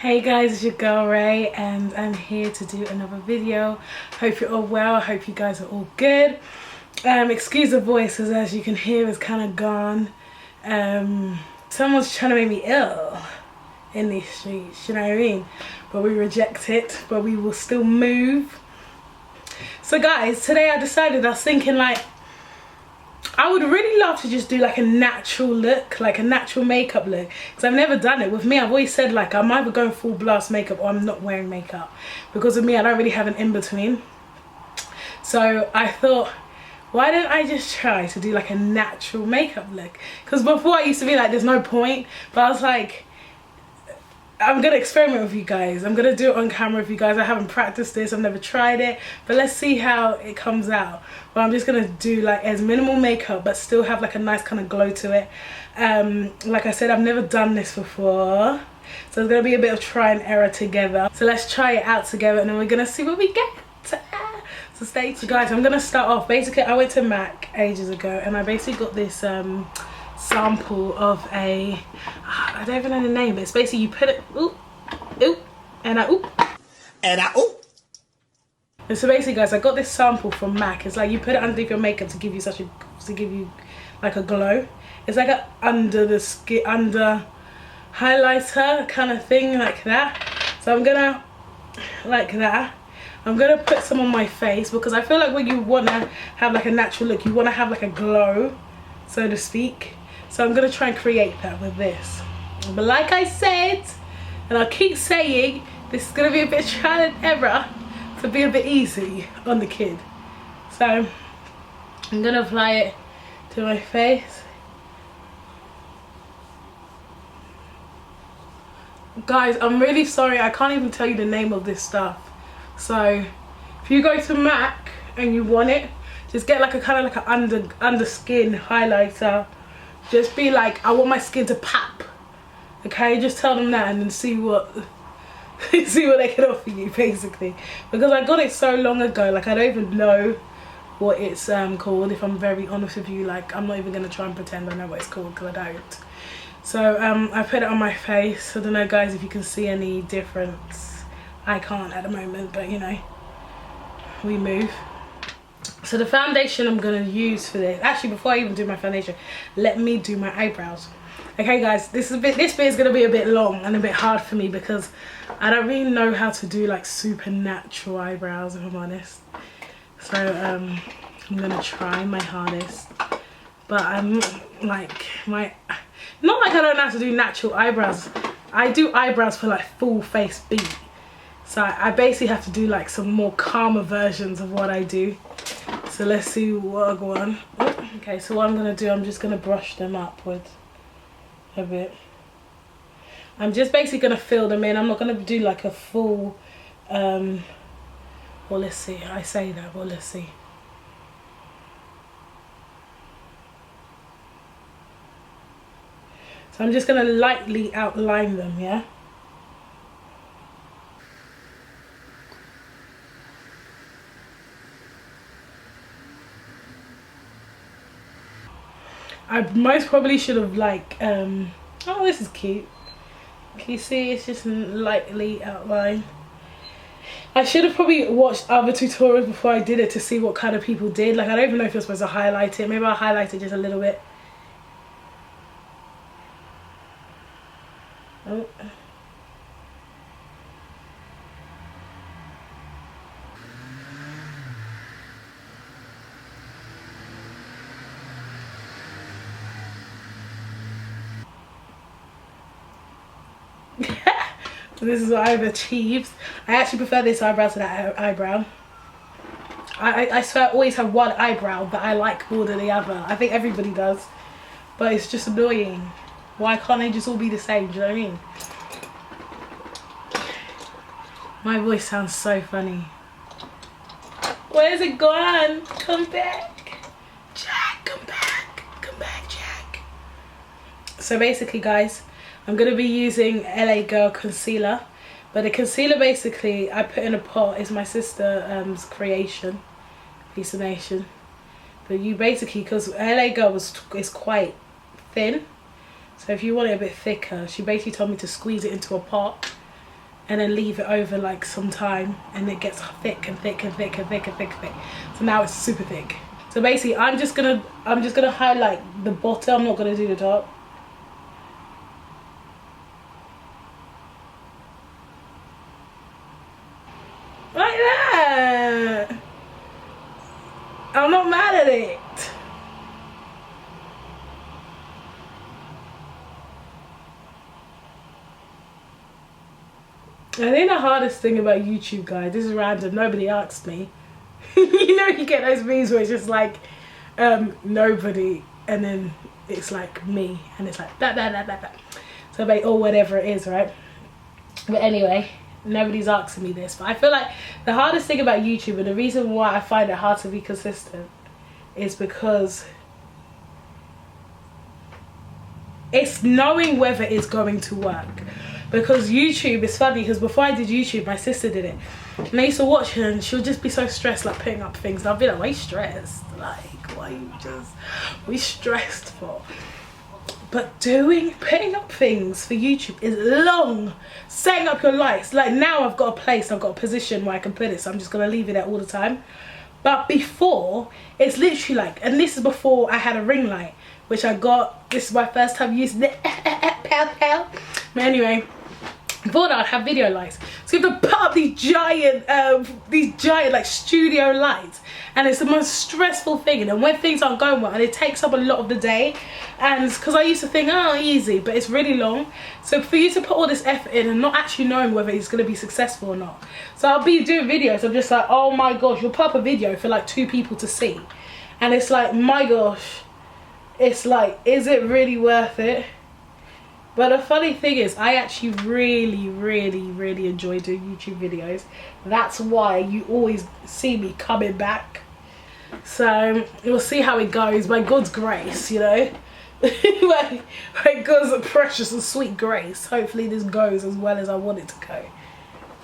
Hey guys, it's your girl Ray and I'm here to do another video. Hope you're all well. I hope you guys are all good. Excuse the voices, as you can hear, it's kind of gone. Someone's trying to make me ill in these streets, you know what I mean? But we reject it, but we will still move. So guys, today I was thinking like, I would really love to just do like a natural look, like a natural makeup look, because I've never done it. With me, I've always said like I'm either going full blast makeup or I'm not wearing makeup, because of me I don't really have an in-between. So I thought, why don't I just try to do like a natural makeup look? Because before I used to be like there's no point, but I was like, I'm gonna experiment with you guys. I'm gonna do it on camera with you guys. I haven't practiced this, I've never tried it, but let's see how it comes out. But I'm just gonna do like as minimal makeup but still have like a nice kind of glow to it. Like I said, I've never done this before, so it's gonna be a bit of try and error together. So let's try it out together and then we're gonna see what we get. So stay tuned. Guys, I'm gonna start off. Basically I went to M.A.C ages ago and I basically got this sample of a, I don't even know the name, but it's basically you put it and so basically guys, I got this sample from M.A.C. It's like you put it underneath your makeup to give you like a glow. It's like a under the skin, under highlighter kind of thing, like that. So I'm gonna, like that, I'm gonna put some on my face, because I feel like when you wanna have like a natural look, you wanna have like a glow, so to speak. So I'm gonna try and create that with this. But like I said, and I'll keep saying, this is gonna be a bit trial and error to be a bit easy on the kid. So I'm gonna apply it to my face. Guys, I'm really sorry, I can't even tell you the name of this stuff. So if you go to M.A.C and you want it, just get like a kind of like an under skin highlighter. Just be like, I want my skin to pop. Okay, just tell them that and then see what see what they can offer you, basically. Because I got it so long ago, like I don't even know what it's called, if I'm very honest with you. Like I'm not even gonna try and pretend I know what it's called, because I don't. So I put it on my face. I don't know guys if you can see any difference. I can't at the moment, but you know, we move. So the foundation I'm gonna use for this, actually before I even do my foundation, let me do my eyebrows. Okay guys, this bit is gonna be a bit long and a bit hard for me, because I don't really know how to do like super natural eyebrows, if I'm honest. So I'm gonna try my hardest, but I'm like, not like I don't know how to do natural eyebrows. I do eyebrows for like full face beat. So I basically have to do like some more calmer versions of what I do. So let's see what I go on. Okay, so what I'm gonna do, I'm just gonna brush them upwards a bit. I'm just basically gonna fill them in. I'm not gonna do like a full well, let's see, I say that, well, let's see. So I'm just gonna lightly outline them, yeah? I most probably should have like, oh, this is cute. Can you see, it's just lightly outlined. I should have probably watched other tutorials before I did it to see what kind of people did. Like I don't even know if you're supposed to highlight it. Maybe I'll highlight it just a little bit. Oh. This is what I've achieved. I actually prefer this eyebrow to that eyebrow. I swear I always have one eyebrow that I like more than the other. I think everybody does, but it's just annoying. Why can't they just all be the same? Do you know what I mean? My voice sounds so funny. Where's it gone? Come back, Jack, come back, Jack. So basically guys, I'm going to be using LA Girl concealer, but the concealer basically I put in a pot. It's my sister's creation, piece of nation. But you basically, because LA Girl is quite thin, so if you want it a bit thicker, she basically told me to squeeze it into a pot and then leave it over like some time, and it gets thick and thick and thick and thick and thick and thick. So now it's super thick. So basically I'm just gonna highlight the bottom. I'm not gonna do the top. Like that. I'm not mad at it. I think the hardest thing about YouTube, guys, this is random, nobody asked me. You know, you get those memes where it's just like nobody, and then it's like me, and it's like that. So or whatever it is, right? But anyway, nobody's asking me this. But I feel like the hardest thing about YouTube, and the reason why I find it hard to be consistent, is because it's knowing whether it's going to work. Because YouTube, it's funny, because before I did YouTube, my sister did it. And I used to watch her, and she'll just be so stressed, like putting up things. And I'll be like, why are you stressed? Like, what are you stressed for? But putting up things for YouTube is long. Setting up your lights. Like now I've got a place, I've got a position where I can put it. So I'm just going to leave it there all the time. But before, it's literally like, and this is before I had a ring light, which I got, this is my first time using it. But anyway, before that I'd have video lights. So you have to put up these giant like studio lights, and it's the most stressful thing. And when things aren't going well, and it takes up a lot of the day, and because I used to think, oh, easy, but it's really long. So for you to put all this effort in and not actually knowing whether it's going to be successful or not. So I'll be doing videos, I'm just like, oh my gosh, you'll put up a video for like 2 people to see, and it's like, my gosh, it's like, is it really worth it? But the funny thing is, I actually really enjoy doing YouTube videos. That's why you always see me coming back. So we'll see how it goes, by God's grace, you know. by God's precious and sweet grace. Hopefully this goes as well as I want it to go.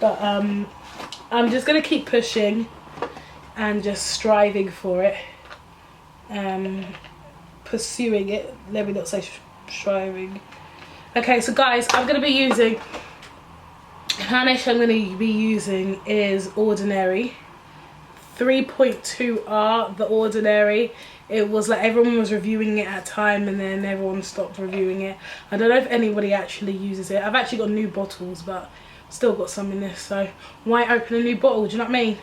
But I'm just gonna keep pushing and just striving for it. Pursuing it. Let me not say striving. Okay, so guys, I'm going to be using, the foundation I'm going to be using is Ordinary 3.2R, the Ordinary. It was like everyone was reviewing it at a time, and then everyone stopped reviewing it. I don't know if anybody actually uses it. I've actually got new bottles, but still got some in this, so why open a new bottle, do you know what I mean?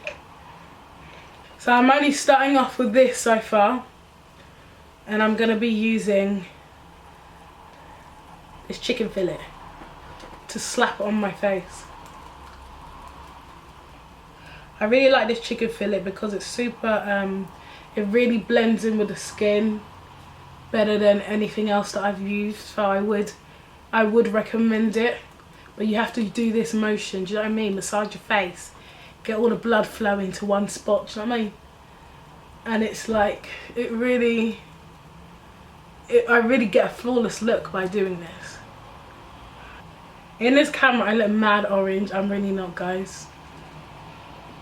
So I'm only starting off with this so far, and I'm going to be using this chicken fillet to slap it on my face. I really like this chicken fillet because it's super, it really blends in with the skin better than anything else that I've used. So I would recommend it, but you have to do this motion, do you know what I mean? Massage your face, get all the blood flowing to one spot, do you know what I mean? And it's like, I really get a flawless look by doing this. In this camera I look mad orange. I'm really not, guys.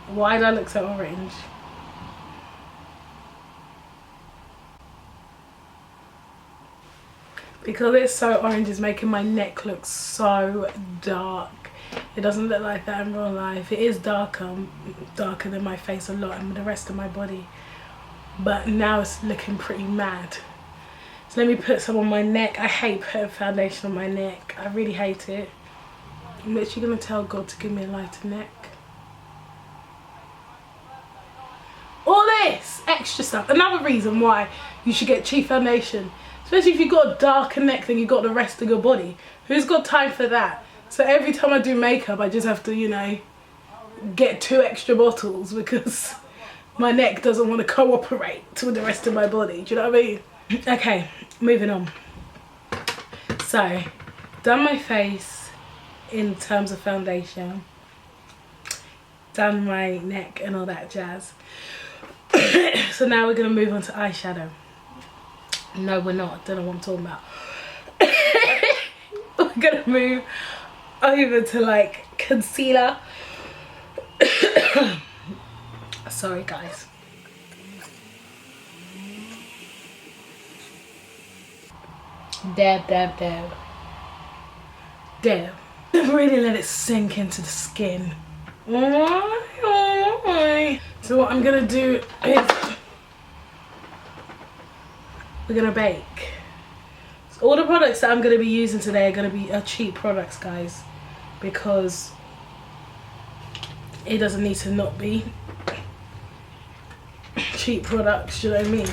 Why do I look so orange? Because it's so orange, it's making my neck look so dark. It doesn't look like that in real life. It is darker than my face a lot and the rest of my body. But now it's looking pretty mad. So let me put some on my neck. I hate putting foundation on my neck. I really hate it. I'm literally going to tell God to give me a lighter neck. All this extra stuff. Another reason why you should get cheap foundation. Especially if you've got a darker neck than you've got the rest of your body. Who's got time for that? So every time I do makeup, I just have to, you know, get 2 extra bottles because my neck doesn't want to cooperate with the rest of my body. Do you know what I mean? Okay, moving on. So, done my face in terms of foundation, done my neck and all that jazz. So now we're going to move on to eyeshadow. No, we're not. Don't know what I'm talking about. We're going to move over to like concealer. Sorry guys. Dab. Really let it sink into the skin. So what I'm gonna do is we're gonna bake. So all the products that I'm gonna be using today are gonna be cheap products, guys, because it doesn't need to not be cheap products, do you know what I mean?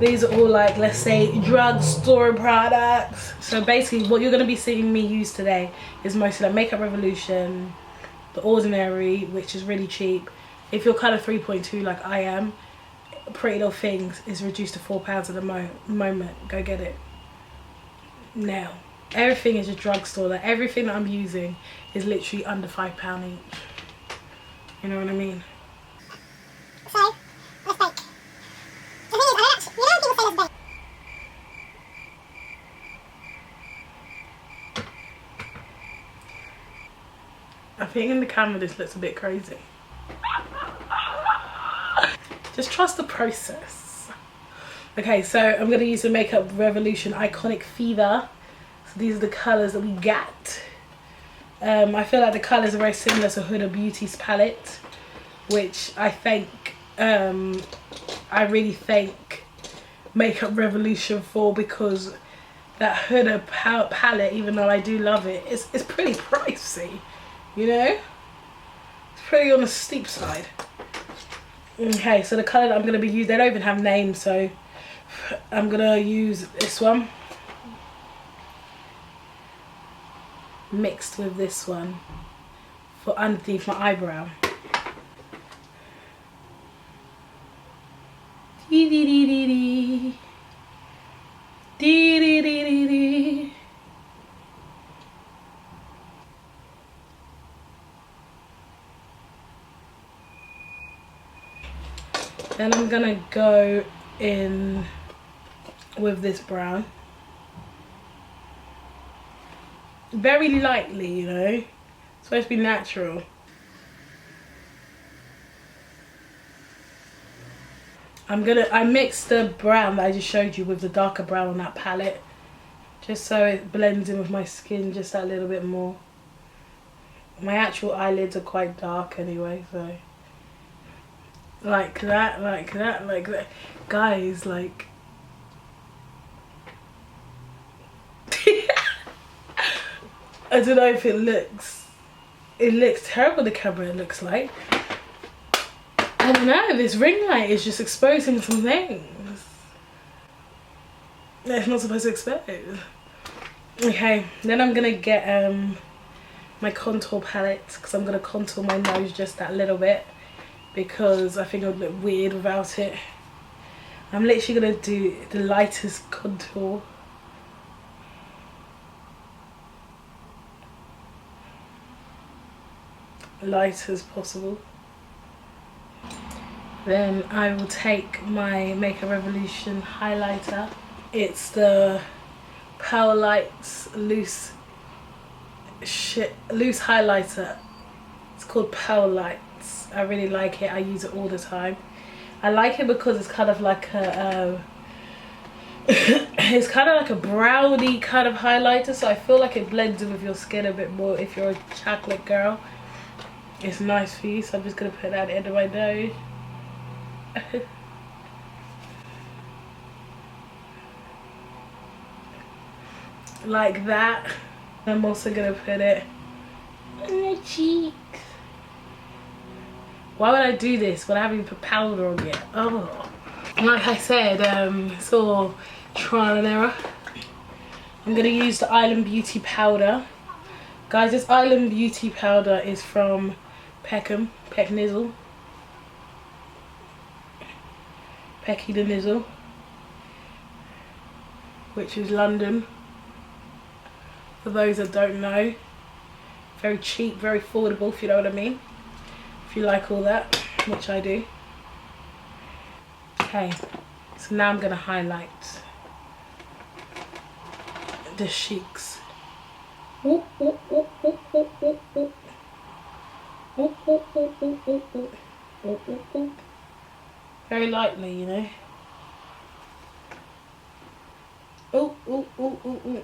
These are all like, let's say, drugstore products. So basically what you're going to be seeing me use today is mostly like Makeup Revolution, The Ordinary, which is really cheap. If you're kind of 3.2 like I am, Pretty Little Things is reduced to £4 at the moment. Go get it now. Everything is a drugstore. Like everything that I'm using is literally under £5 each. You know what I mean? So, let's bake. The thing is, I don't actually, you know when people say let's bake? I think in the camera this looks a bit crazy. Just trust the process. Okay, so I'm going to use the Makeup Revolution Iconic Fever. So these are the colours that we got. I feel like the colours are very similar to Huda Beauty's palette, which I think, I really thank Makeup Revolution for, because that Huda palette, even though I do love it, it's pretty pricey, you know? It's pretty on the steep side. Okay, so the colour that I'm going to be using, they don't even have names, so I'm going to use this one mixed with this one for underneath my eyebrow. Dee dee dee dee dee. Dee dee dee dee dee. Then I'm gonna go in with this brown. Very lightly, you know. It's supposed to be natural. I mixed the brown that I just showed you with the darker brown on that palette, just so it blends in with my skin just that little bit more. My actual eyelids are quite dark anyway, so like that, like that, like that. Guys, like I don't know if it looks terrible on the camera, it looks like. I don't know, this ring light is just exposing some things that it's not supposed to expose. Okay, then I'm gonna get my contour palette, because I'm gonna contour my nose just that little bit, because I think it would look weird without it. I'm literally gonna do the lightest contour. Light as possible. Then I will take my Makeup Revolution highlighter. It's the Pearl Lights loose highlighter. It's called Pearl Lights. I really like it. I use it all the time. I like it because it's kind of like a it's kind of like a browny kind of highlighter, so I feel like it blends in with your skin a bit more if you're a chocolate girl. It's nice for you, so I'm just gonna put that at the end of my nose. Like that. I'm also gonna put it on my cheeks. Why would I do this when I haven't even put powder on yet? Oh, like I said, it's all trial and error. I'm gonna use the Island Beauty powder. Guys, this Island Beauty powder is from Peckham, Pecknizzle. Pecky the Nizzle, which is London. For those that don't know, very cheap, very affordable, if you know what I mean. If you like all that, which I do. Okay, so now I'm gonna highlight the cheeks. Very lightly, you know. Oh, oh, oh, oh, oh.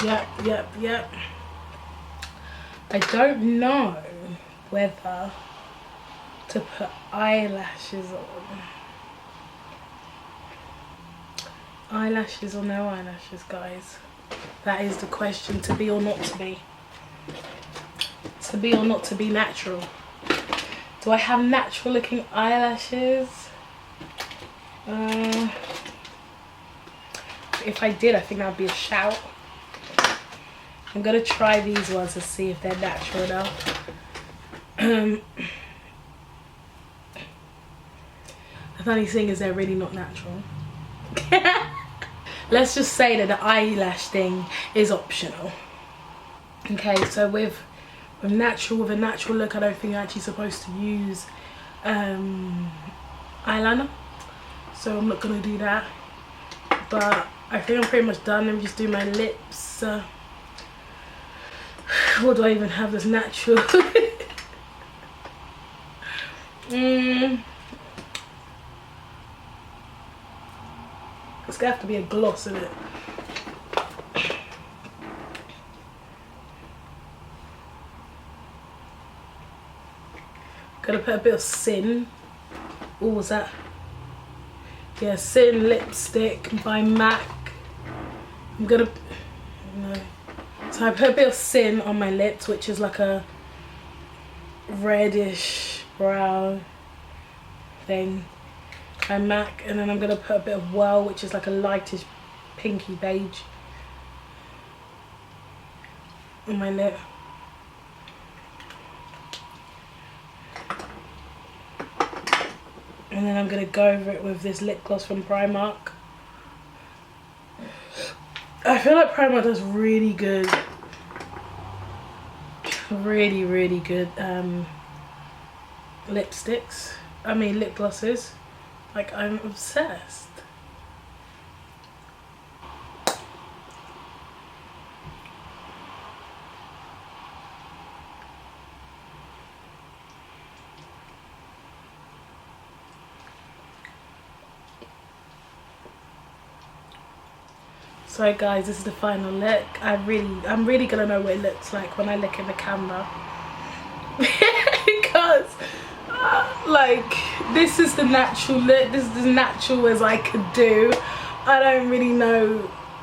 Yep. I don't know whether to put eyelashes on. Eyelashes or no eyelashes, guys? That is the question. To be or not to be. To be or not to be natural. Do I have natural looking eyelashes? If I did, I think that would be a shout. I'm gonna try these ones to see if they're natural enough. The funny thing is they're really not natural. Let's just say that the eyelash thing is optional. Okay, so with a natural look, I don't think you're actually supposed to use eyeliner. So I'm not gonna do that. But I think I'm pretty much done. Let me just do my lips. What do I even have that's natural? It's gonna have to be a gloss in it. Gonna put a bit of Sin. What was that? Yeah, Sin lipstick by M.A.C. I'm gonna, no. So I put a bit of Sin on my lips, which is like a reddish brown thing by M.A.C. And then I'm gonna put a bit of Whirl, which is like a lightish pinky beige on my lip. And then I'm gonna go over it with this lip gloss from Primark. I feel like Primark does really good, really good lipsticks. I mean lip glosses. Like, I'm obsessed. So guys, this is the final look. I'm really gonna know what it looks like when I look in the camera. Because like, this is the natural look. This is as natural as I could do. I don't really know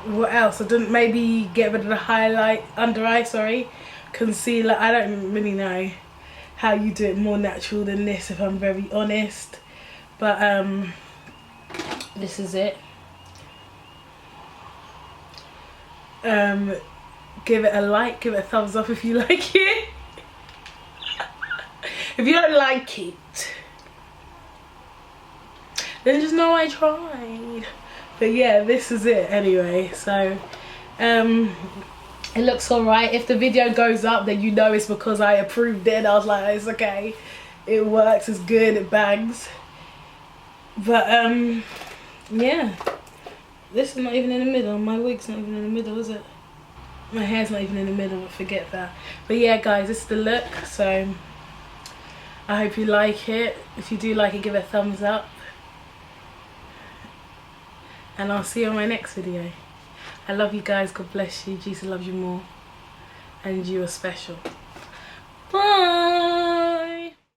what else. I didn't, maybe get rid of the highlight under eye, sorry, concealer. I don't really know how you do it more natural than this, if I'm very honest. But this is it. Give it a like, give it a thumbs up if you like it. If you don't like it, then just know I tried. But yeah, this is it anyway. So it looks alright. If the video goes up, then you know it's because I approved it. I was like, it's okay, it works, it's good, it bangs. But yeah, this is not even in the middle. My wig's not even in the middle, is it? My hair's not even in the middle, but forget that. But yeah guys, this is the look. So I hope you like it. If you do like it, give it a thumbs up. And I'll see you on my next video. I love you guys. God bless you. Jesus loves you more. And you are special. Bye.